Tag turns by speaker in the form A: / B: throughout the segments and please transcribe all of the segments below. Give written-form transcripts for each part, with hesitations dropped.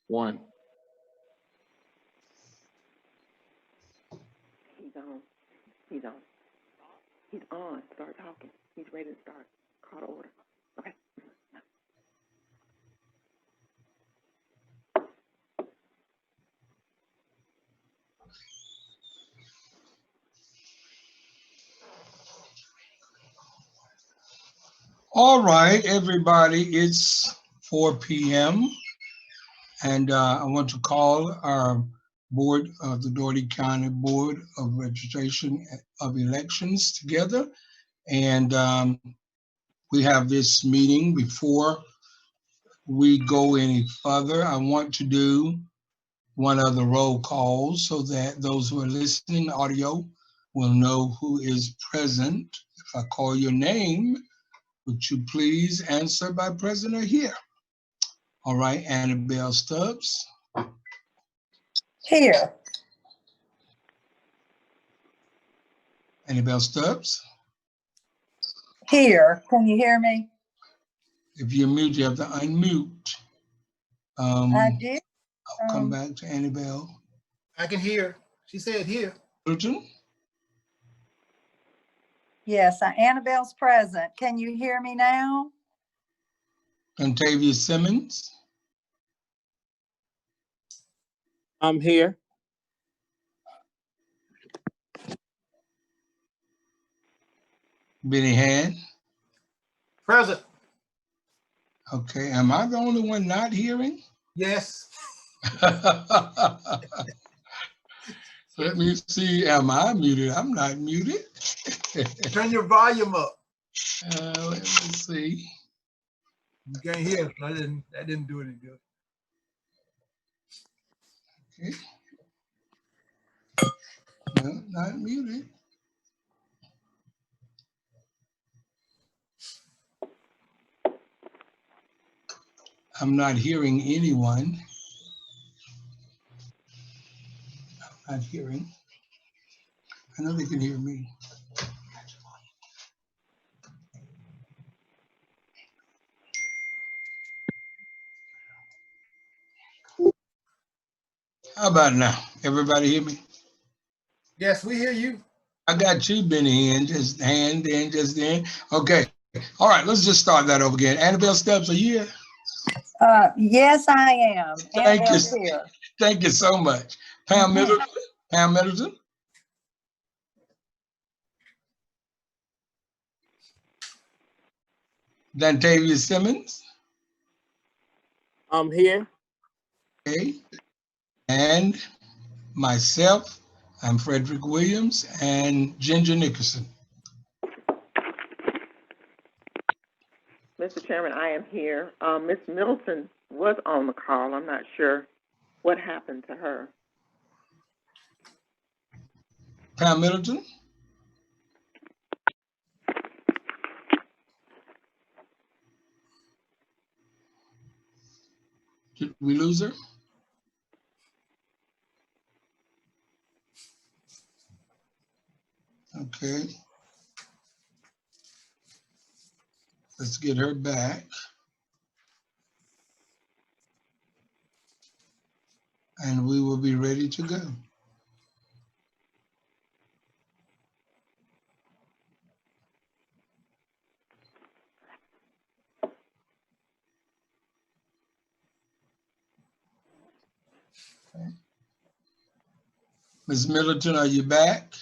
A: One.
B: He's on. He's on. He's on. Start talking. He's ready to start. Call to order. Okay.
C: All right, everybody, it's 4 p.m. and I want to call our board of the Dougherty County Board of Registration of Elections together. And we have this meeting. Before we go any further, I want to do one other roll call so that those who are listening audio will know who is present. If I call your name, would you please answer by present or here? All right, Annabelle Stubbs.
D: Here.
C: Annabelle Stubbs.
D: Here. Can you hear me?
C: If you're mute, you have to unmute.
D: I did.
C: I'll come back to Annabelle.
E: I can hear. She said here.
C: Middleton.
D: Yes, Annabelle's present. Can you hear me now?
C: Contavia Simmons.
A: I'm here.
C: Benny Hand.
E: Present.
C: Okay, am I the only one not hearing?
E: Yes.
C: Let me see, am I muted? I'm not muted.
E: Turn your volume up.
C: Let me see.
E: You can't hear. That didn't do any good.
C: Okay. No, not muted. I'm not hearing anyone. I'm not hearing. I know they can hear me. How about now? Everybody hear me?
E: Yes, we hear you.
C: I got you, Benny, in just then. Okay. All right, let's just start that over again. Annabelle Stubbs, are you here?
D: Yes, I am.
C: Thank you.
D: Annabelle's here.
C: Thank you so much. Pam Middleton. Pam Middleton. Dantavia Simmons.
A: I'm here.
C: Okay. And myself, I'm Frederick Williams and Ginger Nickerson.
B: Mr. Chairman, I am here. Ms. Middleton was on the call. I'm not sure what happened to her.
C: Pam Middleton. Did we lose her? Okay. Let's get her back. And we will be ready to go. Okay. Ms. Middleton, are you back?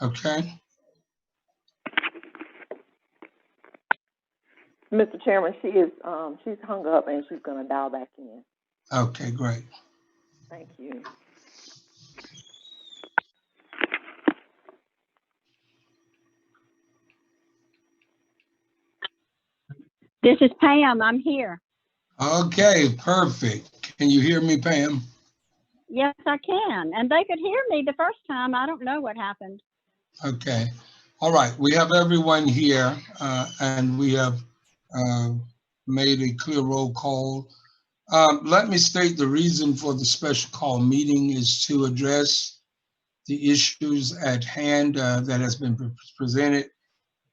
C: Okay,
B: Mr. Chairman, she is, she's hung up and she's gonna dial back in.
C: okay, great.
B: Thank you.
F: This is Pam. I'm here.
C: Okay, perfect. Can you hear me, Pam?
F: Yes, I can. And they could hear me the first time. I don't know what happened.
C: Okay, all right. We have everyone here, and we have made a clear roll call. Let me state the reason for the special call meeting is to address the issues at hand that has been presented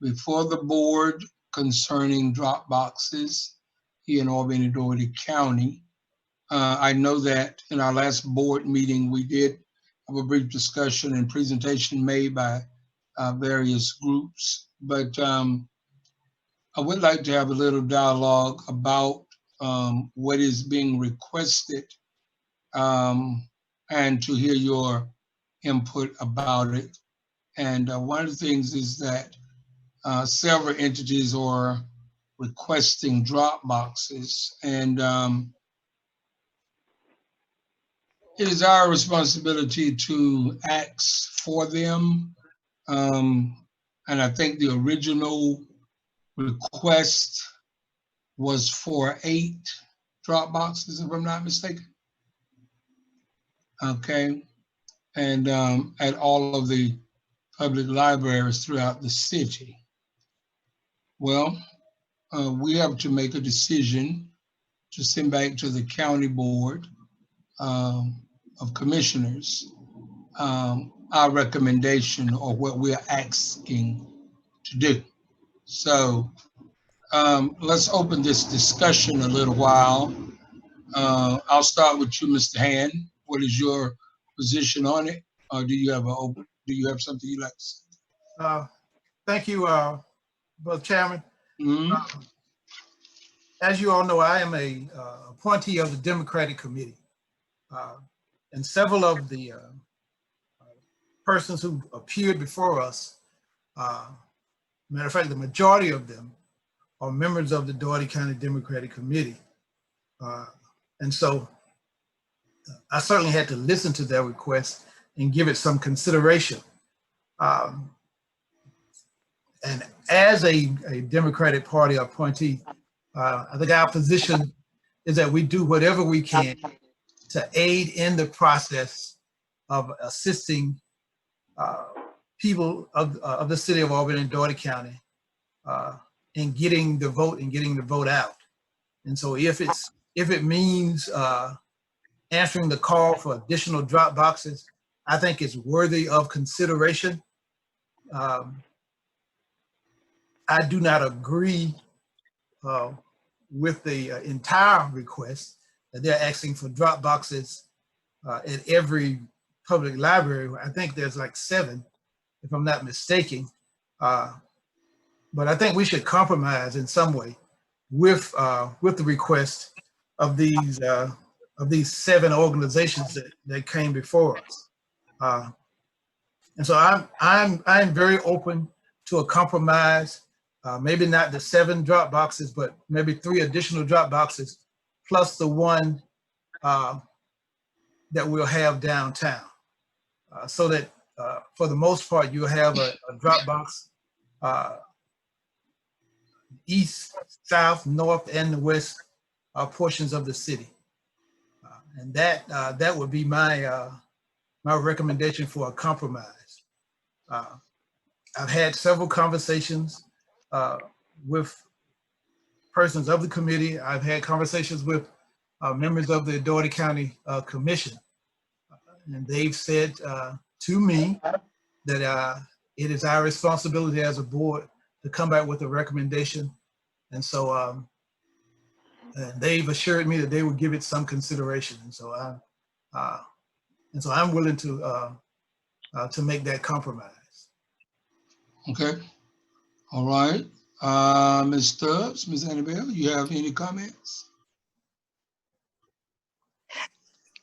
C: before the board concerning drop boxes here in Albany, Dougherty County. I know that in our last board meeting, we did have a brief discussion and presentation made by various groups, but I would like to have a little dialogue about what is being requested and to hear your input about it. And one of the things is that several entities are requesting drop boxes, and it is our responsibility to ask for them. And I think the original request was for 8 drop boxes, if I'm not mistaken. Okay, and at all of the public libraries throughout the city. Well, we have to make a decision to send back to the county board of commissioners our recommendation or what we're asking to do. So let's open this discussion a little while. I'll start with you, Mr. Hand. What is your position on it? Or do you have something you'd like to say?
E: Thank you, Brother Chairman.
C: Mhm.
E: As you all know, I am a appointee of the Democratic Committee. And several of the persons who appeared before us, matter of fact, the majority of them are members of the Dougherty County Democratic Committee. And so I certainly had to listen to their request and give it some consideration. And as a Democratic Party appointee, I think our position is that we do whatever we can to aid in the process of assisting people of the city of Albany and Dougherty County in getting the vote out. And so if it means answering the call for additional drop boxes, I think it's worthy of consideration. I do not agree with the entire request that they're asking for drop boxes at every public library. I think there's like 7, if I'm not mistaken. But I think we should compromise in some way with the request of these 7 organizations that came before us. And so I'm very open to a compromise. Maybe not the 7 drop boxes, but maybe 3 additional drop boxes, plus the one that we'll have downtown. So that for the most part, you'll have a drop box east, south, north, and the west portions of the city. And that would be my recommendation for a compromise. I've had several conversations with persons of the committee. I've had conversations with members of the Dougherty County Commission. And they've said to me that it is our responsibility as a board to come back with a recommendation. And so they've assured me that they would give it some consideration. And so I'm willing to make that compromise.
C: Okay. All right. Ms. Stubbs, Ms. Annabelle, you have any comments?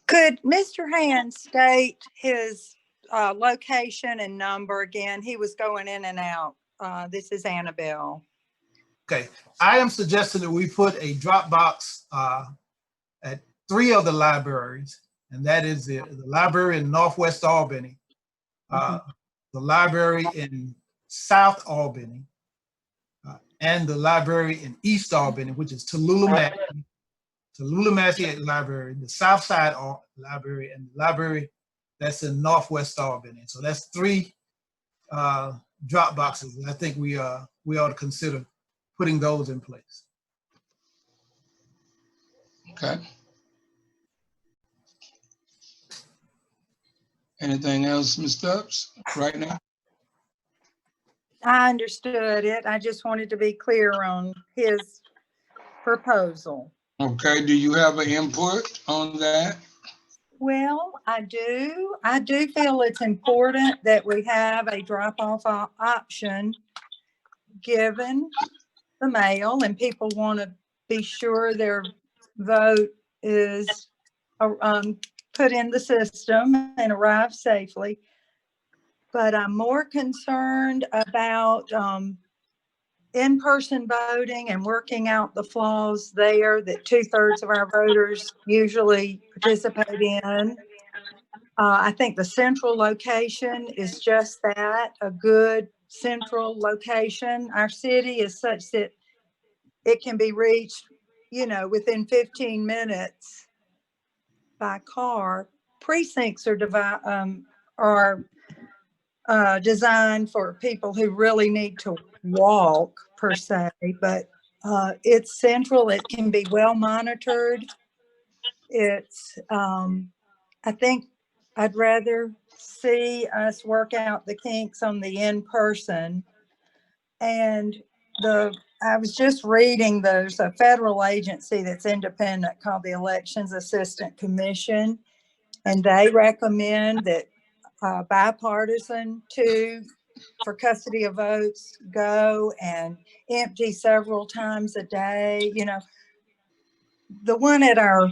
D: Could Mr. Hand state his location and number again. He was going in and out. This is Annabelle.
E: Okay, I am suggesting that we put a drop box at 3 of the libraries, and that is the library in Northwest Albany, the library in South Albany, and the library in East Albany, which is Tallulah Massey Library, the South Side Library, and the library that's in Northwest Albany. So that's 3 drop boxes. And I think we ought to consider putting those in place.
C: Okay. Anything else, Ms. Stubbs, right now?
D: I understood it. I just wanted to be clear on his proposal.
C: Okay, do you have an input on that?
D: Well, I do. I do feel it's important that we have a drop-off option given the mail, and people want to be sure their vote is put in the system and arrives safely. But I'm more concerned about in-person voting and working out the flaws there that 2/3 of our voters usually participate in. I think the central location is just that, a good central location. Our city is such that it can be reached, within 15 minutes by car. Precincts are designed for people who really need to walk per se, but it's central. It can be well monitored. It's, I think I'd rather see us work out the kinks on the in-person. And I was just reading, there's a federal agency that's independent called the Elections Assistant Commission, and they recommend that bipartisan for custody of votes go and empty several times a day. The one at our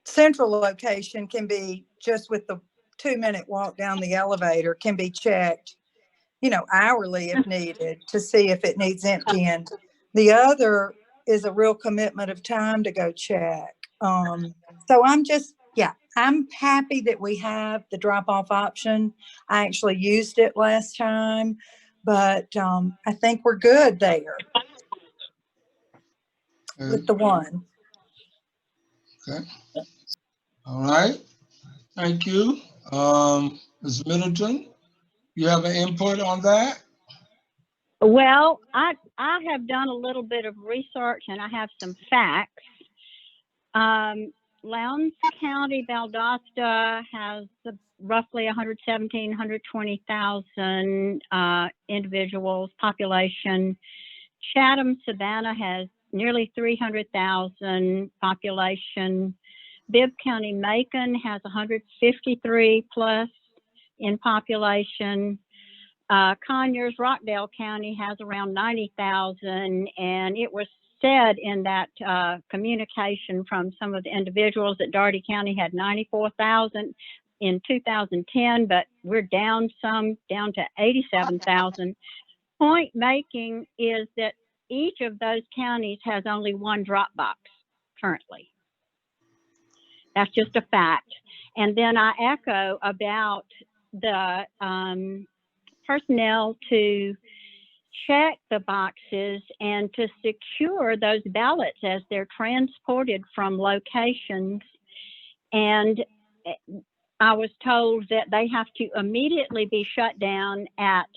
D: central location can be just with the 2-minute walk down the elevator, can be checked, hourly if needed, to see if it needs emptying. The other is a real commitment of time to go check. So I'm happy that we have the drop-off option. I actually used it last time, but I think we're good there with the one.
C: Okay. All right. Thank you. Ms. Middleton, you have an input on that?
F: Well, I have done a little bit of research and I have some facts. Lowndes County, Valdosta has roughly 117, 120,000 individuals population. Chatham, Savannah has nearly 300,000 population. Bibb County, Macon has 153 plus in population. Conyers, Rockdale County has around 90,000, and it was said in that communication from some of the individuals that Dougherty County had 94,000 in 2010, but we're down to 87,000. Point making is that each of those counties has only one drop box currently. That's just a fact. And then I echo about the personnel to check the boxes and to secure those ballots as they're transported from locations. And I was told that they have to immediately be shut down at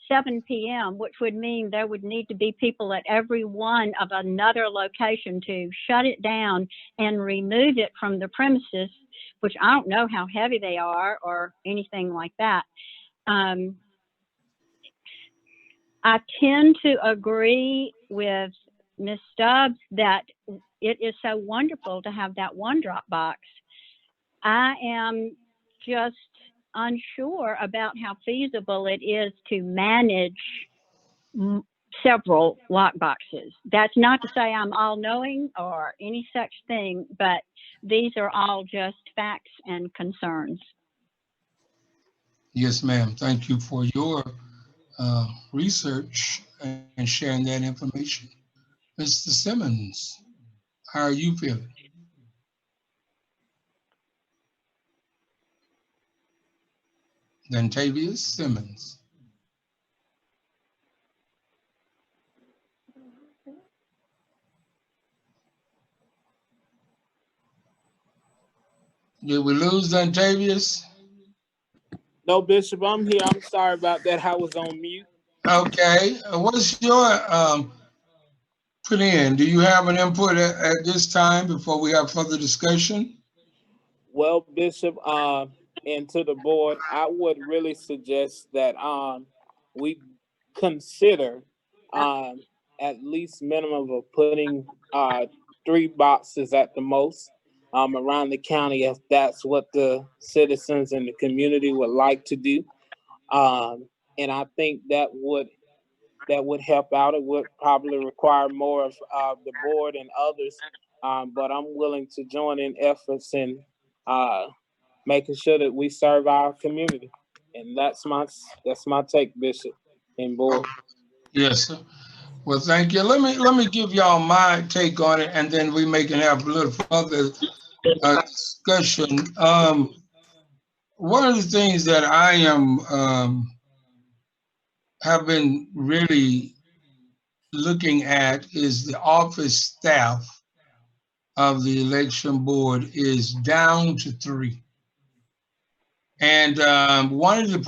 F: 7 p.m., which would mean there would need to be people at every one of another location to shut it down and remove it from the premises, which I don't know how heavy they are or anything like that. I tend to agree with Ms. Stubbs that it is so wonderful to have that one drop box. I am just unsure about how feasible it is to manage several lockboxes. That's not to say I'm all-knowing or any such thing, but these are all just facts and concerns.
C: Yes, ma'am. Thank you for your research and sharing that information. Mr. Simmons, how are you feeling? Dantavius Simmons. Did we lose Dantavius?
A: No, Bishop, I'm here. I'm sorry about that. I was on mute.
C: Okay. What's your put in? Do you have an input at this time before we have further discussion?
A: Well, Bishop, and to the board, I would really suggest that we consider um at least minimum of putting 3 boxes at the most around the county if that's what the citizens and the community would like to do. And I think that would help out. It would probably require more of the board and others, but I'm willing to join in efforts in uh, making sure that we serve our community. And that's my take, Bishop and board.
C: Yes, sir. Well, thank you. Let me give y'all my take on it, and then we can have a little further discussion. One of the things that I am have been really looking at is the office staff of the election board is down to 3. And one of the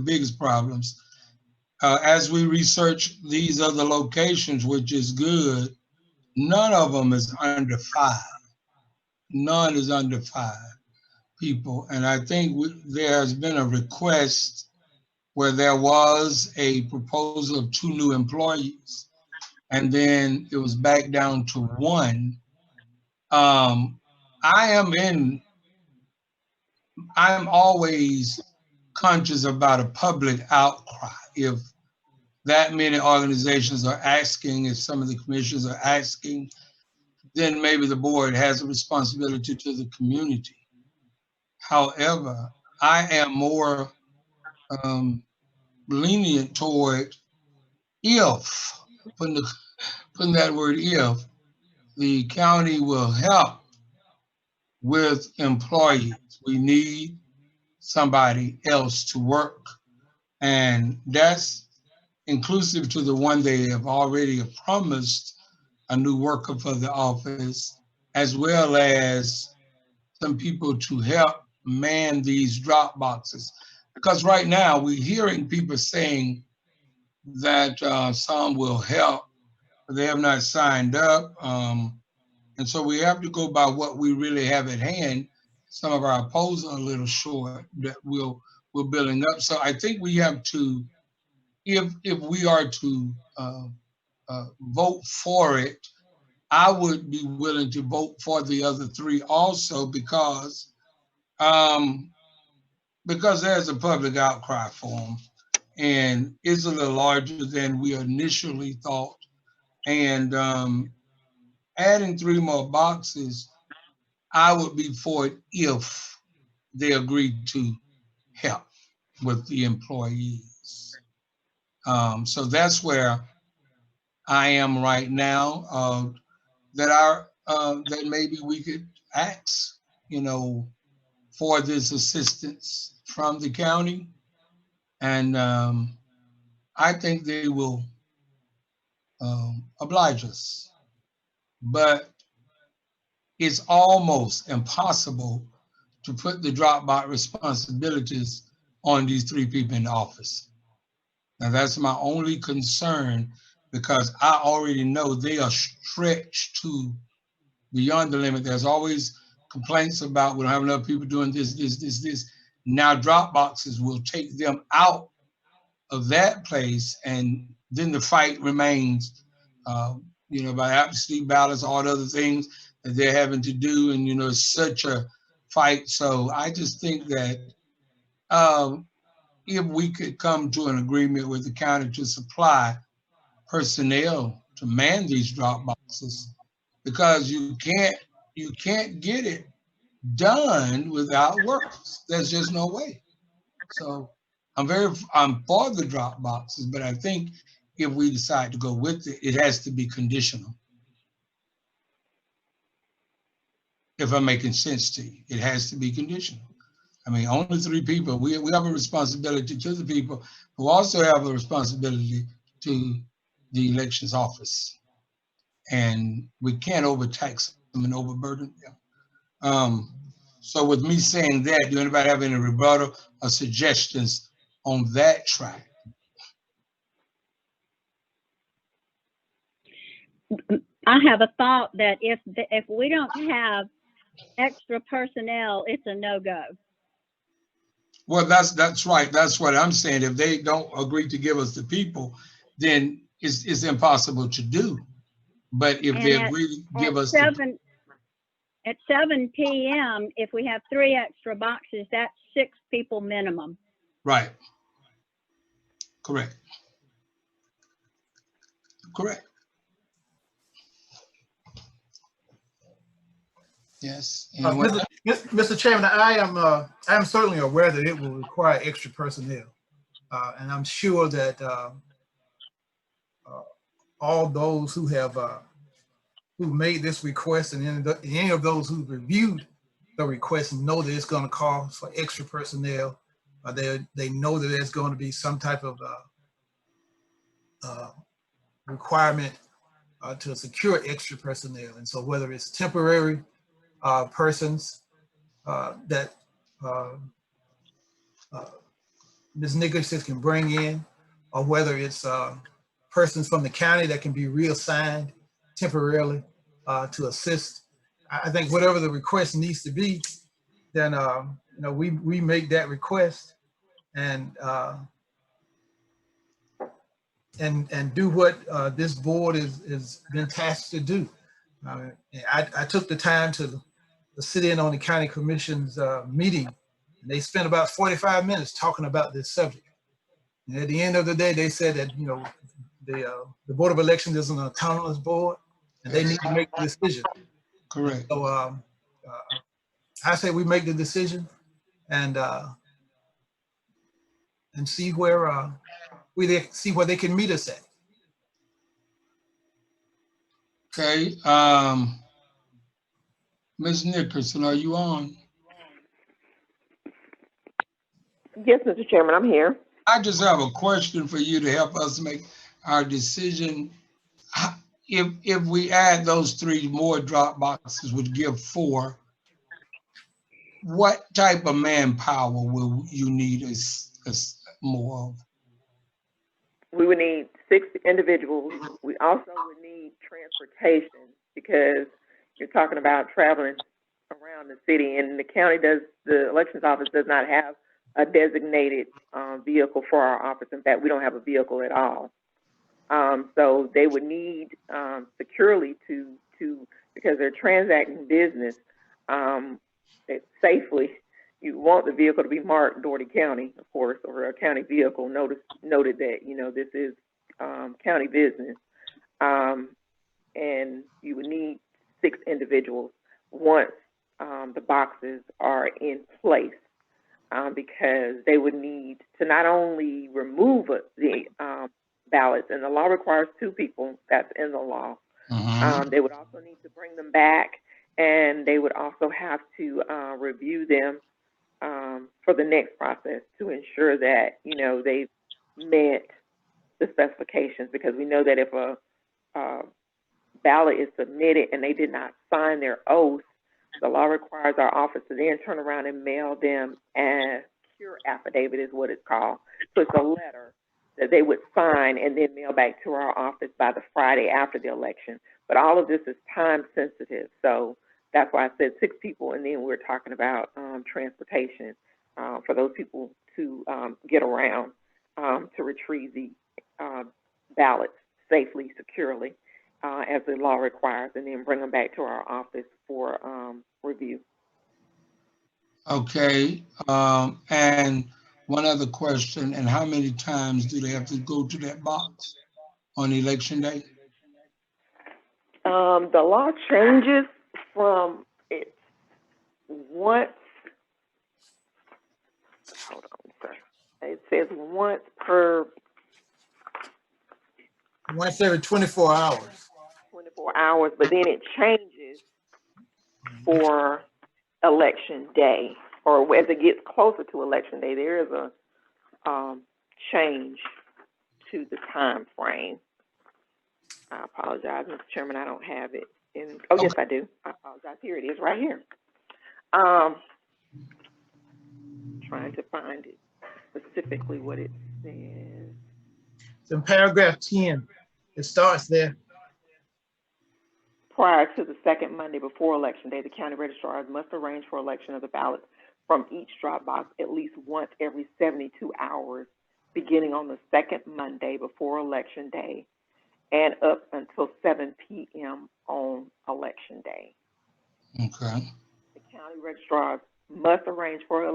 C: biggest problems, as we research these other locations, which is good, none of them is under 5. None is under 5 people. And I think there has been a request where there was a proposal of 2 new employees, and then it was back down to 1. I'm always conscious about a public outcry. If that many organizations are asking, if some of the commissions are asking, then maybe the board has a responsibility to the community. However, I am more lenient toward if, putting that word if, the county will help with employees. We need somebody else to work. And that's inclusive to the one they have already promised, a new worker for the office, as well as some people to help man these drop boxes. Because right now we're hearing people saying that some will help, but they have not signed up. And so we have to go by what we really have at hand. Some of our polls are a little short that we're building up. So I think we have to, if we are to vote for it, I would be willing to vote for the other 3 also because there's a public outcry for them, and it's a little larger than we initially thought. And adding 3 more boxes, I would be for it if they agreed to help with the employees. So that's where I am right now. That maybe we could ask, for this assistance from the county, and I think they will oblige us. But it's almost impossible to put the drop box responsibilities on these 3 people in the office. Now that's my only concern, because I already know they are stretched to beyond the limit. There's always complaints about we don't have enough people doing this. Now drop boxes will take them out of that place, and then the fight remains, by absentee ballots, all the other things that they're having to do, and it's such a fight. So I just think that if we could come to an agreement with the county to supply personnel to man these drop boxes, because you can't get it done without workers. There's just no way. So I'm for the drop boxes, but I think if we decide to go with it, it has to be conditional. If I'm making sense to you, it has to be conditional. I mean, only 3 people. We have a responsibility to the people who also have a responsibility to the elections office. And we can't overtax them and overburden them. So with me saying that, do anybody have any rebuttal or suggestions on that track?
F: I have a thought that if we don't have extra personnel, it's a no-go.
C: Well, that's right. That's what I'm saying. If they don't agree to give us the people, then it's impossible to do. But if they agree to give us
F: at 7 p.m., if we have 3 extra boxes, that's 6 people minimum.
C: Right. Correct. Correct. Yes.
E: Mr. Chairman, I am certainly aware that it will require extra personnel, and I'm sure that all those who have who made this request and any of those who reviewed the request know that it's going to call for extra personnel. They know that there's going to be some type of requirement to secure extra personnel, and so whether it's temporary persons that Ms. Nicholson can bring in, or whether it's persons from the county that can be reassigned temporarily to assist. I think whatever the request needs to be, then we make that request and do what this board is been tasked to do. I took the time to sit in on the county commission's meeting, and they spent about 45 minutes talking about this subject. And at the end of the day, they said that the Board of Elections is an autonomous board, and they need to make the decision.
C: Correct.
E: So I say we make the decision and see where they can meet us at.
C: Okay. Ms. Nicholson, are you on?
B: Yes, Mr. Chairman, I'm here.
C: I just have a question for you to help us make our decision. If we add those 3 more drop boxes, would give 4. What type of manpower will you need as more of?
B: We would need 6 individuals. We also would need transportation, because you're talking about traveling around the city, and the elections office does not have a designated vehicle for our office. In fact, we don't have a vehicle at all. So they would need securely to because they're transacting business safely. You want the vehicle to be marked Dougherty County, of course, or a county vehicle. Noted that this is county business, and you would need 6 individuals once the boxes are in place, because they would need to not only remove the ballots, and the law requires 2 people. That's in the law. They would also need to bring them back, and they would also have to review them for the next process to ensure that they've met the specifications, because we know that if a ballot is submitted and they did not sign their oath, the law requires our office to then turn around and mail them a cure affidavit, is what it's called. So it's a letter that they would sign and then mail back to our office by the Friday after the election. But all of this is time sensitive, so that's why I said 6 people, and then we're talking about transportation for those people to get around to retrieve the ballots safely, securely, as the law requires, and then bring them back to our office for review.
C: Okay. And one other question, and how many times do they have to go to that box on election day?
B: The law changes from it once, hold on, sir. It says once per
E: Once every 24 hours.
B: 24 hours, but then it changes for election day, or as it gets closer to election day, there is a change to the time frame. I apologize, Mr. Chairman, I don't have it in, oh, yes, I do. I apologize. Here it is, right here. Trying to find it specifically what it says.
E: It's in paragraph 10. It starts there.
B: Prior to the second Monday before election day, the county registrars must arrange for election of the ballot from each drop box at least once every 72 hours, beginning on the second Monday before election day and up until 7 p.m. on election day.
C: Okay.
B: The county registrars must arrange for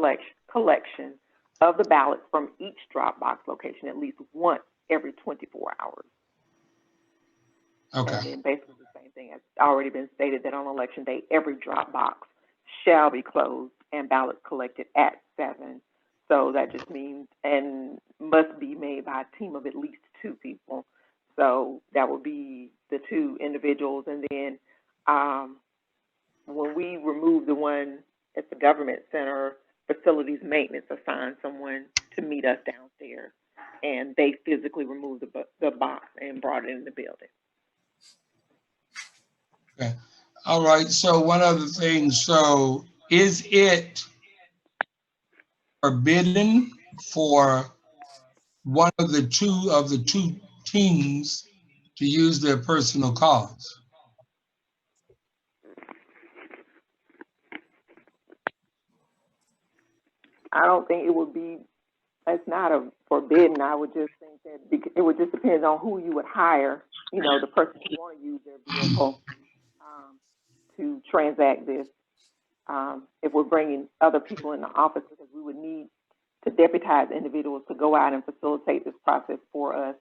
B: collection of the ballots from each drop box location at least once every 24 hours.
C: Okay.
B: And then basically the same thing has already been stated, that on election day, every drop box shall be closed and ballots collected at 7. So that just means, and must be made by a team of at least 2 people. So that would be the 2 individuals. And then when we remove the one at the government center, facilities maintenance assigned someone to meet us downstairs, and they physically removed the box and brought it in the building.
C: Okay. All right. So one other thing. So is it forbidden for one of the two teams to use their personal cars?
B: I don't think it would be, it's not a forbidden. I would just think that it would just depend on who you would hire, you know, the person who want to use their vehicle to transact this. If we're bringing other people in the office, because we would need to deputize individuals to go out and facilitate this process for us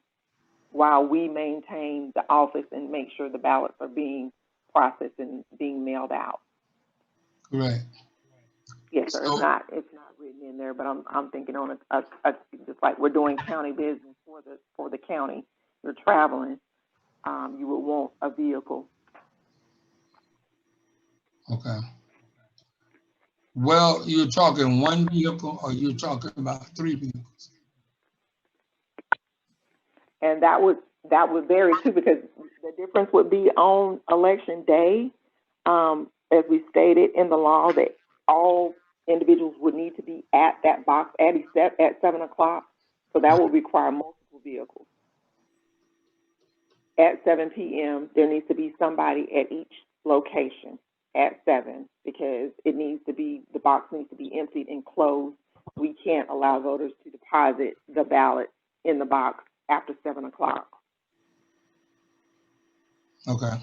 B: while we maintain the office and make sure the ballots are being processed and being mailed out.
C: Correct.
B: Yes, sir.
C: So,
B: It's not written in there, but I'm thinking on a just like we're doing county business for the county. You're traveling, you would want a vehicle.
C: okay. Well, you're talking one vehicle, or you're talking about 3 vehicles?
B: And that would vary too, because the difference would be on election day, as we stated in the law, that all individuals would need to be at that box at 7 o'clock. So that would require multiple vehicles. At 7 p.m., there needs to be somebody at each location at 7, because the box needs to be emptied and closed. We can't allow voters to deposit the ballot in the box after 7 o'clock.
C: Okay.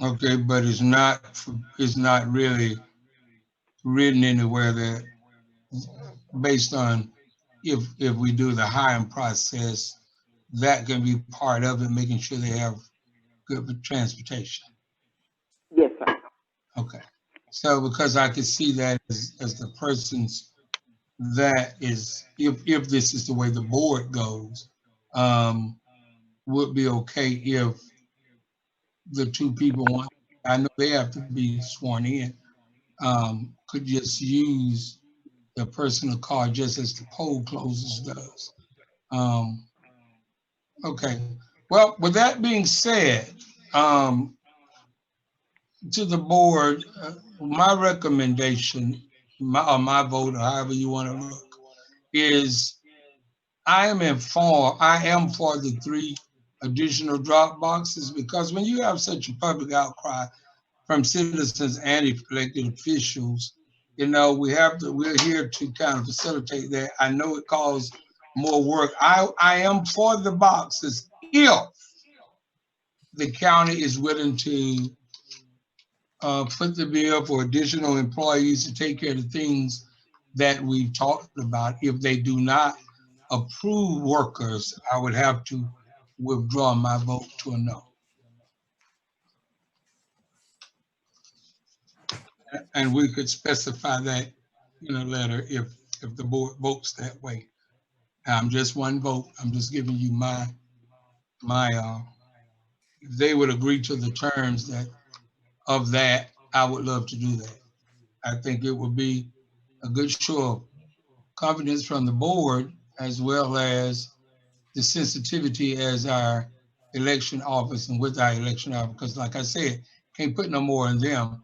C: Okay, but it's not really written anywhere that based on if we do the hiring process, that can be part of it, making sure they have good transportation.
B: Yes, sir.
C: Okay. So because I could see that as the person's, that is, if this is the way the board goes, would be okay if the 2 people want, I know they have to be sworn in, could just use the personal car just as the poll closes does. Okay. Well, with that being said, to the board, my recommendation, my vote, or however you want to look, is I am for the 3 additional drop boxes, because when you have such a public outcry from citizens and elected officials, you know, we're here to kind of facilitate that. I know it caused more work. I am for the boxes if the county is willing to put the bill for additional employees to take care of the things that we've talked about. If they do not approve workers, I would have to withdraw my vote to a no. And we could specify that in a letter if the board votes that way. I'm just one vote. I'm just giving you my if they would agree to the terms that of that, I would love to do that. I think it would be a good show of confidence from the board, as well as the sensitivity as our election office and with our election office, because like I said, can't put no more in them.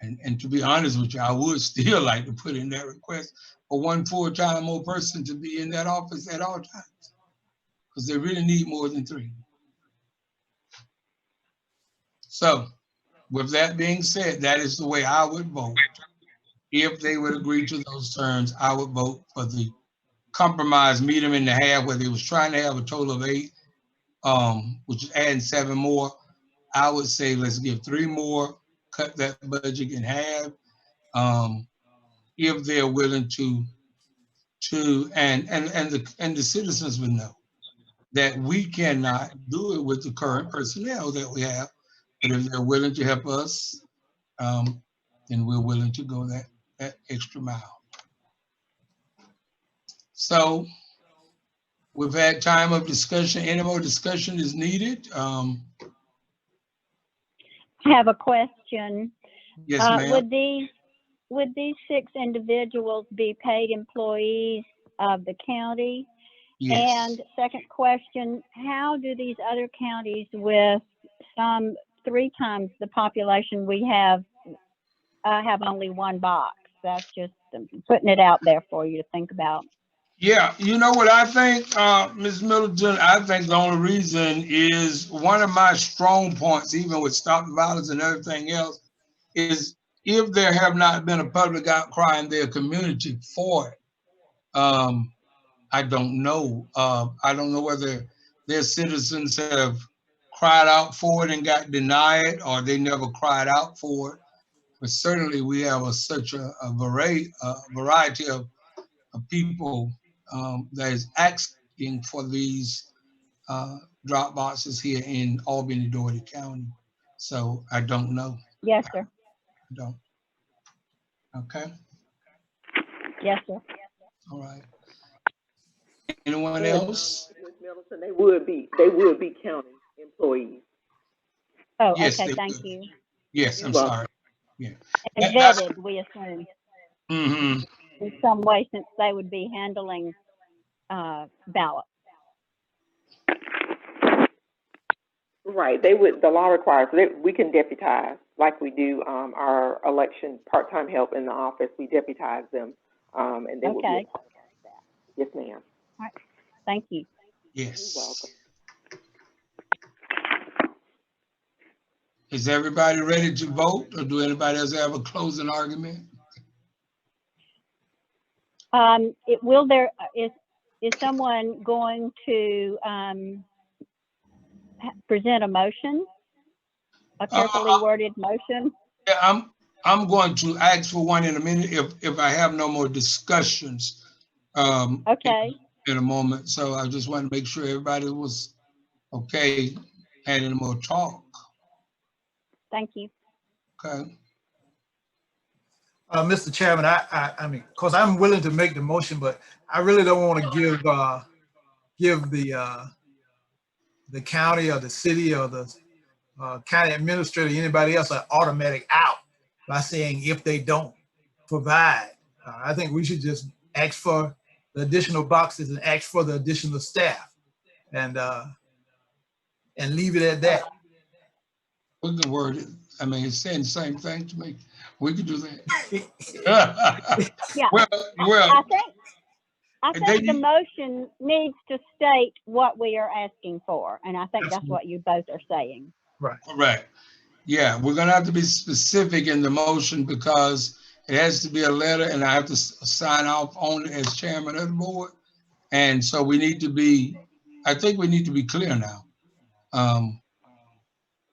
C: And to be honest with you, I would still like to put in that request for one full-time more person to be in that office at all times, because they really need more than 3. So with that being said, that is the way I would vote. If they would agree to those terms, I would vote for the compromise, meet them in the half, where they was trying to have a total of 8, which is adding 7 more. I would say let's give 3 more, cut that budget in half. If they're willing to and the citizens would know that we cannot do it with the current personnel that we have, but if they're willing to help us, then we're willing to go that extra mile. So we've had time of discussion. Any more discussion is needed?
F: I have a question.
C: Yes, ma'am.
F: Would these 6 individuals be paid employees of the county?
C: Yes.
F: And second question, how do these other counties with some 3 times the population we have only 1 box? That's just putting it out there for you to think about.
C: Yeah, you know what I think, Ms. Middleton? I think the only reason is one of my strong points, even with stop violence and everything else, is if there have not been a public outcry in their community for it. I don't know. I don't know whether their citizens have cried out for it and got denied, or they never cried out for it. But certainly we have such a variety of people that is asking for these drop boxes here in Albany, Dougherty County. So I don't know.
F: Yes, sir.
C: I don't. Okay.
F: Yes, sir.
C: All right. Anyone else?
B: Ms. Middleton, they would be county employees.
F: Oh,
C: Yes,
F: okay.
C: they
F: Thank
C: would.
F: you.
C: Yes, I'm sorry. Yeah.
F: And vetted, we assume,
C: Mm-hmm.
F: in some way, since they would be handling ballots.
B: Right, they would, the law requires, we can deputize, like we do our election part-time help in the office, we deputize them, and they would be a part of that. Yes, ma'am.
F: All right. Thank you.
C: Yes.
B: You're welcome.
C: Is everybody ready to vote, or do anybody else have a closing argument?
F: Is someone going to present a motion, a carefully worded motion?
C: Yeah, I'm going to ask for one in a minute if I have no more discussions.
F: Okay.
C: In a moment. So I just want to make sure everybody was okay, had any more talk.
F: Thank you.
C: Okay.
E: Mr. Chairman, I mean, of course, I'm willing to make the motion, but I really don't want to give the county or the city or the county administrator, anybody else, an automatic out by saying if they don't provide. I think we should just ask for the additional boxes and ask for the additional staff, and leave it at that.
C: We can word it. I mean, it's saying the same thing to me. We could do that.
F: Yeah.
C: Well,
F: I think the motion needs to state what we are asking for, and I think that's what you both are saying.
E: Right.
C: Correct. Yeah, we're gonna have to be specific in the motion because it has to be a letter, and I have to sign off on it as chairman of the board. And so we need to be, I think we need to be clear now,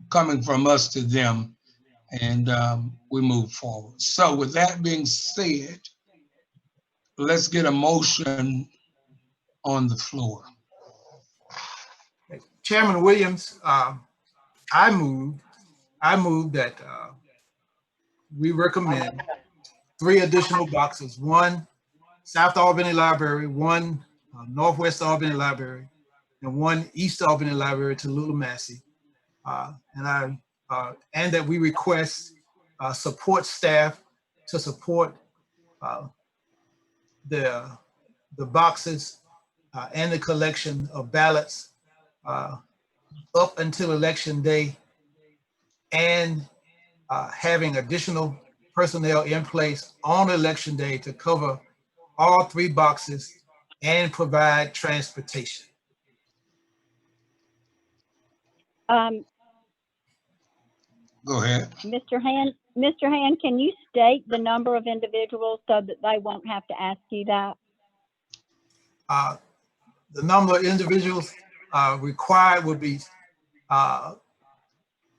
C: coming from us to them, and we move forward. So with that being said, let's get a motion on the floor.
E: Chairman Williams, I move that we recommend 3 additional boxes, 1 South Albany Library, 1 Northwest Albany Library, and 1 East Albany Library to Lula Massey. And that we request support staff to support the boxes and the collection of ballots up until election day, and having additional personnel in place on election day to cover all 3 boxes and provide transportation.
C: Go ahead.
F: Mr. Hand, can you state the number of individuals so that they won't have to ask you that?
E: The number of individuals required would be up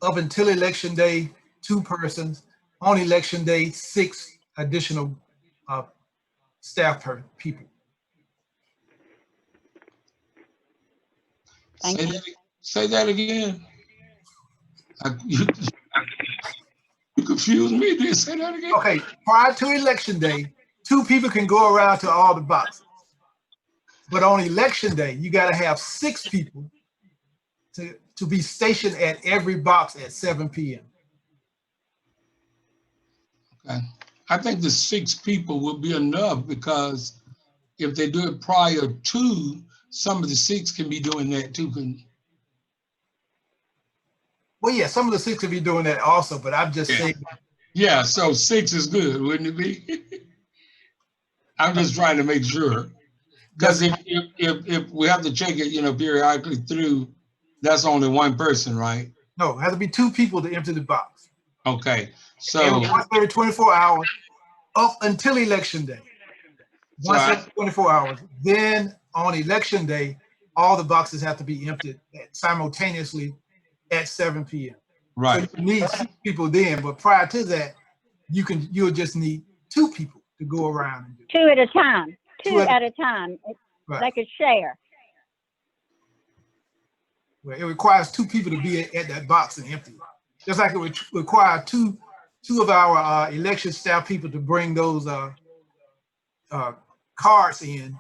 E: until election day, 2 persons. On election day, 6 additional staff people.
C: Say that again. You confused me. Did you say that again?
E: Okay, prior to election day, 2 people can go around to all the boxes. But on election day, you got to have 6 people to be stationed at every box at 7 p.m.
C: Okay. I think the 6 people will be enough, because if they do it prior to, some of the 6 can be doing that too, couldn't you?
E: Well, yeah, some of the 6 could be doing that also, but I'm just saying.
C: Yeah, so 6 is good, wouldn't it be? I'm just trying to make sure. Because if we have to check it, periodically through, that's only 1 person, right?
E: No, it has to be 2 people to empty the box.
C: Okay, so.
E: And once every 24 hours up until election day. Once every 24 hours. Then on election day, all the boxes have to be emptied simultaneously at 7 p.m.
C: Right.
E: So you need 6 people then, but prior to that, you'll just need 2 people to go around and do it.
F: 2 at a time. 2 at a time.
E: Right.
F: They could share.
E: Well, it requires 2 people to be at that box and empty it. Just like it would require two of our election staff people to bring those cards in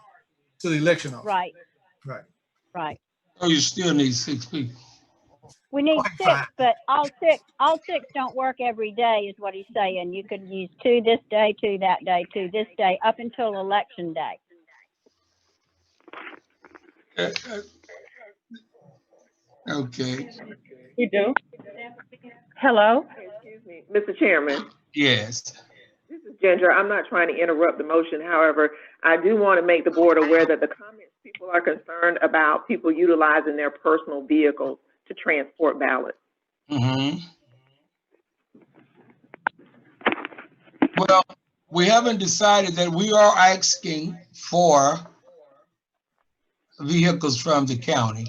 E: to the election office.
F: Right.
E: Right.
F: Right.
C: Oh, you still need 6 people.
F: We need
E: Okay,
F: 6,
E: fine.
F: but all six don't work every day, is what he's saying. You could use 2 this day, 2 that day, 2 this day, up until election day.
C: Okay.
B: You do?
G: Hello?
B: Excuse me, Mr. Chairman.
C: Yes.
B: This is Ginger. I'm not trying to interrupt the motion. However, I do want to make the board aware that the comments people are concerned about people utilizing their personal vehicles to transport ballots.
C: Mm-hmm. Well, we haven't decided that we are asking for vehicles from the county.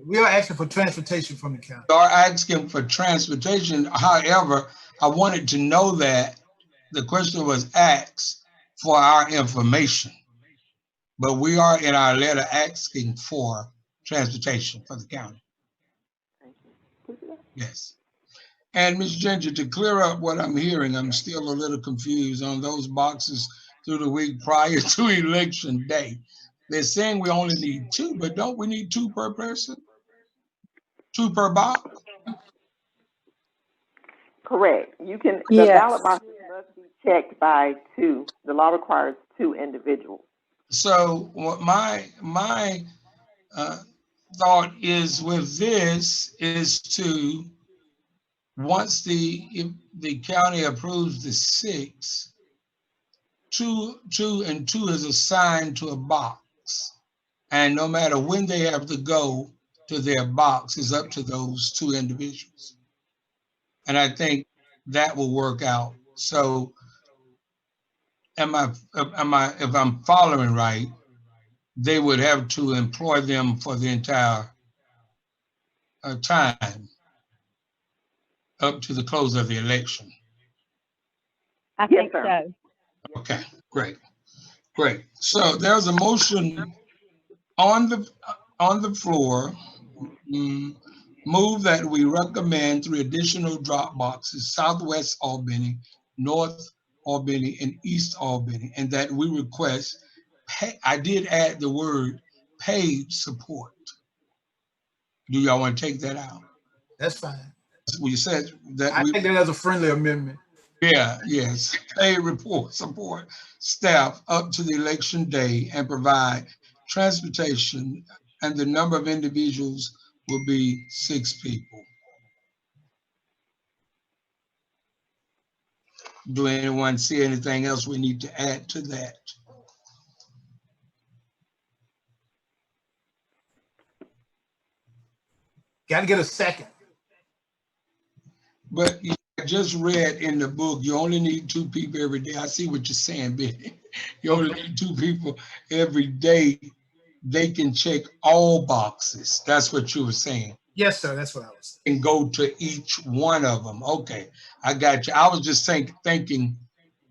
E: We are asking for transportation from the county.
C: We are asking for transportation. However, I wanted to know that the question was asked for our information, but we are in our letter asking for transportation for the county. Yes. And Ms. Ginger, to clear up what I'm hearing, I'm still a little confused on those boxes through the week prior to election day. They're saying we only need 2, but don't we need 2 per person? 2 per box?
B: Correct. You can, the
D: Yes.
B: ballot boxes must be checked by 2. The law requires 2 individuals.
C: So what my thought is with this is to, once the county approves the 6, 2 and 2 is assigned to a box, and no matter when they have to go to their box is up to those 2 individuals. And I think that will work out. So if I'm following right, they would have to employ them for the entire time up to the close of the election.
F: I
B: Yes,
F: think
B: sir.
F: so.
C: Okay, great. Great. So there's a motion on the floor. Move that we recommend 3 additional drop boxes, Southwest Albany, North Albany, and East Albany, and that we request, I did add the word paid support. Do y'all want to take that out?
E: That's fine.
C: We said that
E: I think that as a friendly amendment.
C: yes, paid support staff up to the election day and provide transportation, and the number of individuals will be 6 people. Do anyone see anything else we need to add to that?
E: Got to get a second.
C: But I just read in the book, you only need 2 people every day. I see what you're saying, Benny. You only need 2 people every day. They can check all boxes. That's what you were saying.
E: Yes, sir. That's what I was
C: saying. And go to each one of them. Okay, I got you. I was just thinking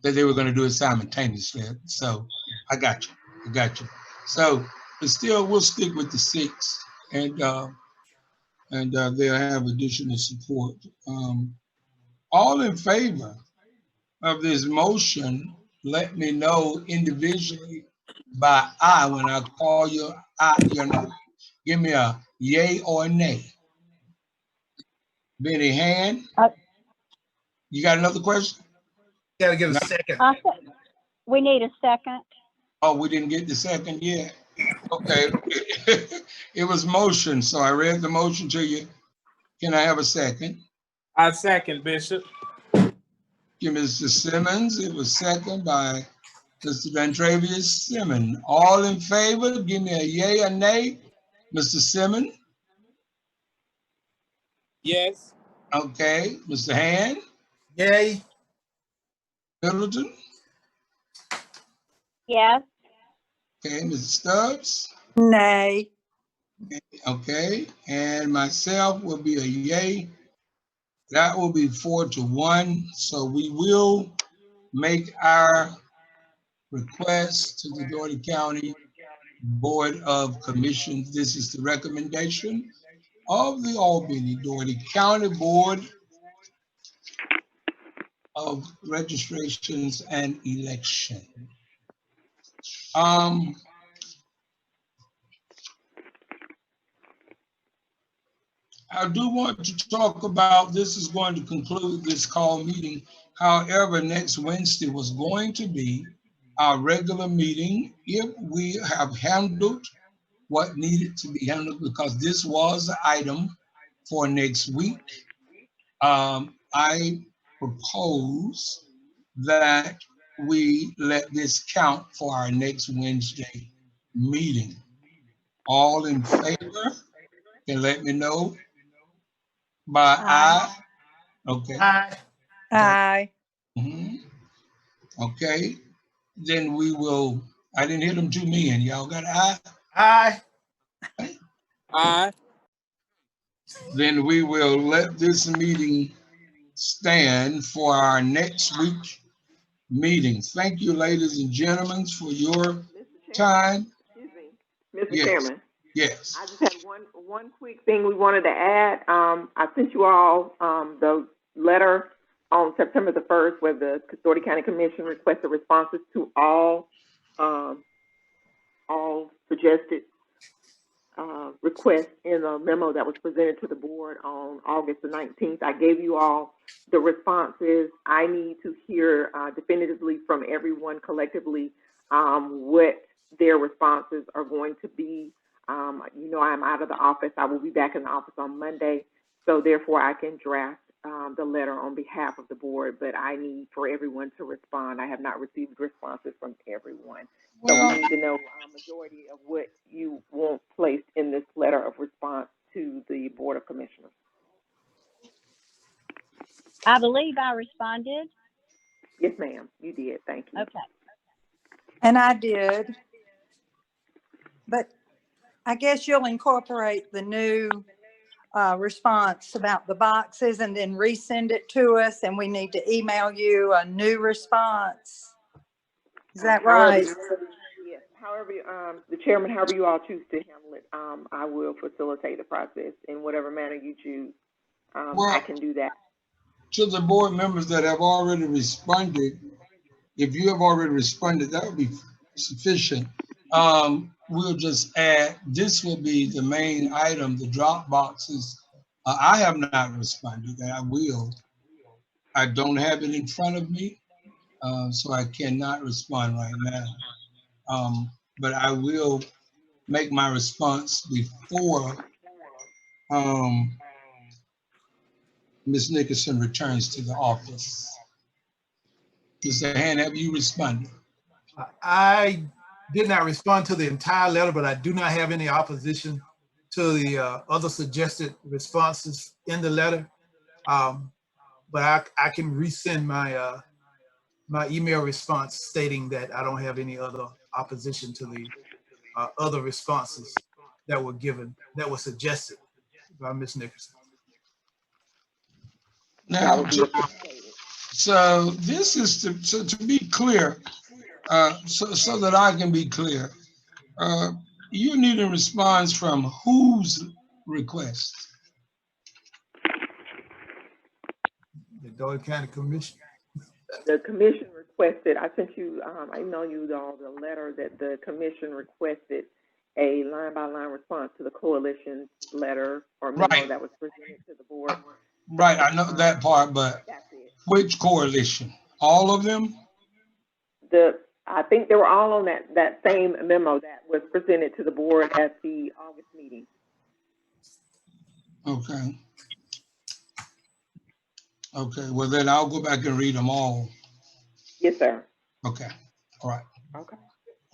C: that they were going to do it simultaneously. So I got you. I got you. So, but still, we'll stick with the 6, and they'll have additional support. All in favor of this motion, let me know individually by I when I call your name. Give me a yay or a nay. Benny Hand. You got another question?
E: Got to get a second.
F: We need a second.
C: Oh, we didn't get the second yet. Okay. It was motion, so I read the motion to you. Can I have a second?
A: I second, Bishop.
C: Give Mr. Simmons. It was second by Mr. Ventravius Simmons. All in favor, give me a yay or nay. Mr. Simmons?
A: Yes.
C: Okay. Mr. Hand?
E: Yay.
C: Middleton?
F: Yes.
C: Okay. Mr. Stubbs?
D: Nay.
C: Okay. And myself will be a yay. That will be 4-1. So we will make our request to the Dougherty County Board of Commissions. This is the recommendation of the Albany-Dougherty County Board of Registrations and Election. I do want to talk about, this is going to conclude this call meeting. However, next Wednesday was going to be our regular meeting if we have handled what needed to be handled, because this was an item for next week. I propose that we let this count for our next Wednesday meeting. All in favor can let me know by aye. Okay.
E: Aye.
D: Aye.
C: Okay. Then we will, I didn't hear them 2 men. Y'all got aye?
E: Aye.
A: Aye.
C: Then we will let this meeting stand for our next week meeting. Thank you, ladies and gentlemen, for your time.
B: Excuse me, Mr.
C: Yes.
B: Chairman.
C: Yes.
B: I just had one quick thing we wanted to add. I sent you all the letter on September the 1st where the Dougherty County Commission requested responses to all suggested requests in a memo that was presented to the board on August the 19th. I gave you all the responses. I need to hear definitively from everyone collectively what their responses are going to be. You know, I'm out of the office. I will be back in the office on Monday. So therefore I can draft the letter on behalf of the board, but I need for everyone to respond. I have not received responses from everyone. So we need to know a majority of what you want placed in this letter of response to the Board of Commissioners.
F: I believe I responded.
B: Yes, ma'am, you did. Thank you.
F: Okay.
D: And I did. But I guess you'll incorporate the new response about the boxes and then resend it to us, and we need to email you a new response. Is that right?
B: however, the chairman, however you all choose to handle it, I will facilitate the process in whatever manner you choose. I
C: Well,
B: can do that.
C: to the board members that have already responded, if you have already responded, that would be sufficient. We'll just add, this will be the main item, the drop boxes. I have not responded, and I will. I don't have it in front of me, so I cannot respond right now. But I will make my response before Ms. Nickerson returns to the office. Mr. Han, have you responded?
E: I did not respond to the entire letter, but I do not have any opposition to the other suggested responses in the letter. But I can resend my my email response stating that I don't have any other opposition to the other responses that were given, that were suggested by Ms. Nickerson.
B: That
C: Now,
B: would be appreciated.
C: so this is to be clear, so that I can be clear, you need a response from whose request?
E: The Dougherty County Commission.
B: The commission requested, I sent you, I emailed you all the letter that the commission requested a line-by-line response to the coalition's letter or memo
C: Right.
B: that was presented to the board.
C: Right, I know that part, but
B: That's it.
C: which coalition? All of them?
B: I think they were all on that same memo that was presented to the board at the August meeting.
C: Okay. Okay, well then I'll go back and read them all.
B: Yes, sir.
C: Okay, all right.
B: Okay.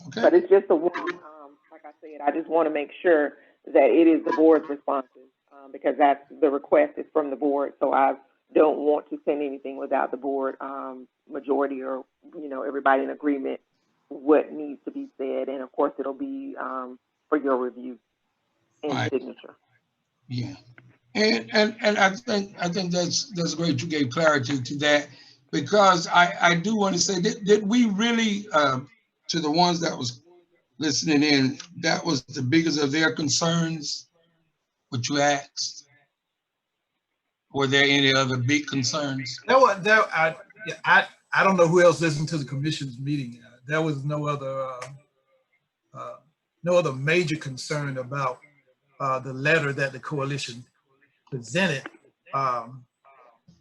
C: Okay,
B: But it's just the one, like I said, I just want to make sure that it is the board's responses, because that's the request is from the board. So I don't want to send anything without the board majority or, everybody in agreement what needs to be said. And of course, it'll be for your review and
C: Right.
B: signature.
C: yeah. And I think that's great you gave clarity to that, because I do want to say, did we really, to the ones that was listening in, that was the biggest of their concerns, what you asked? Were there any other big concerns?
E: I don't know who else listened to the commission's meeting. There was no other major concern about the letter that the coalition presented.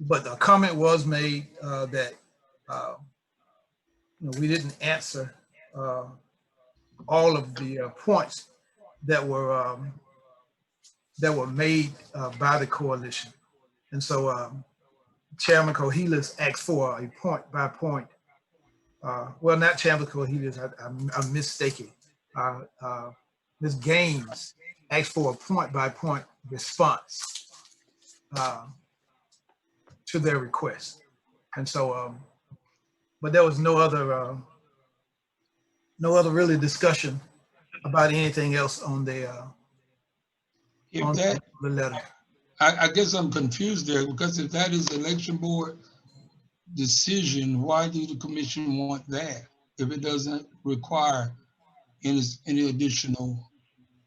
E: But a comment was made that we didn't answer all of the points that were made by the coalition. And so Chairman Cohelis asked for a point by point, well, not Chairman Cohelis, I'm mistaken. Ms. Gaines asked for a point by point response to their request. And so, but there was no other really discussion about anything else on the letter.
C: I guess I'm confused there, because if that is the election board decision, why do the commission want that if it doesn't require any additional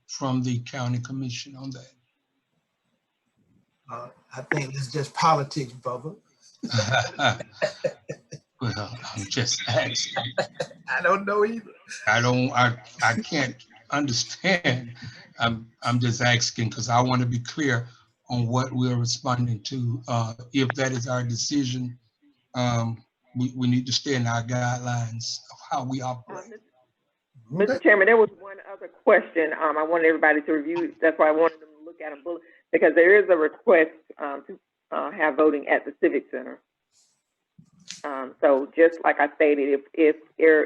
C: from the county commission on that?
E: I think it's just politics, Bubba.
C: Well, I'm just asking.
E: I don't know either.
C: I can't understand. I'm just asking because I want to be clear on what we're responding to. If that is our decision, we need to stay in our guidelines of how we operate.
B: Mr. Chairman, there was one other question I wanted everybody to review. That's why I wanted them to look at them, because there is a request to have voting at the Civic Center. So just like I stated, if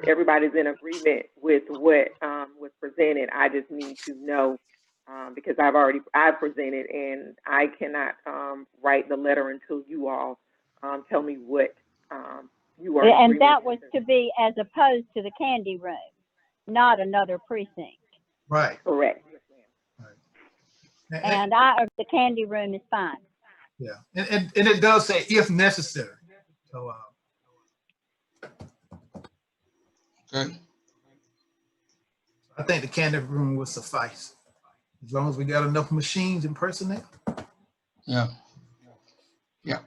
B: everybody's in agreement with what was presented, I just need to know, because I've presented, and I cannot write the letter until you all tell me what you are.
F: And that was to be as opposed to the candy room, not another precinct.
E: Right.
B: Correct.
E: Right.
F: And the candy room is fine.
E: Yeah, and it does say if necessary. So.
C: Okay.
E: I think the candy room will suffice. As long as we got enough machines and personnel.
C: Yeah. Yeah.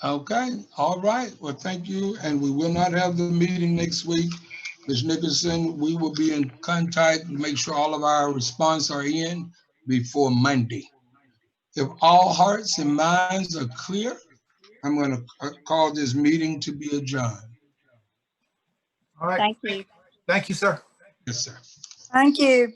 C: Okay. All right. Well, thank you. And we will not have the meeting next week. Ms. Nicholson, we will be in contact and make sure all of our response are in before Monday. If all hearts and minds are clear, I'm going to call this meeting to be adjourned.
E: All right.
F: Thank you.
E: Thank you, sir.
C: Yes, sir.
D: Thank you.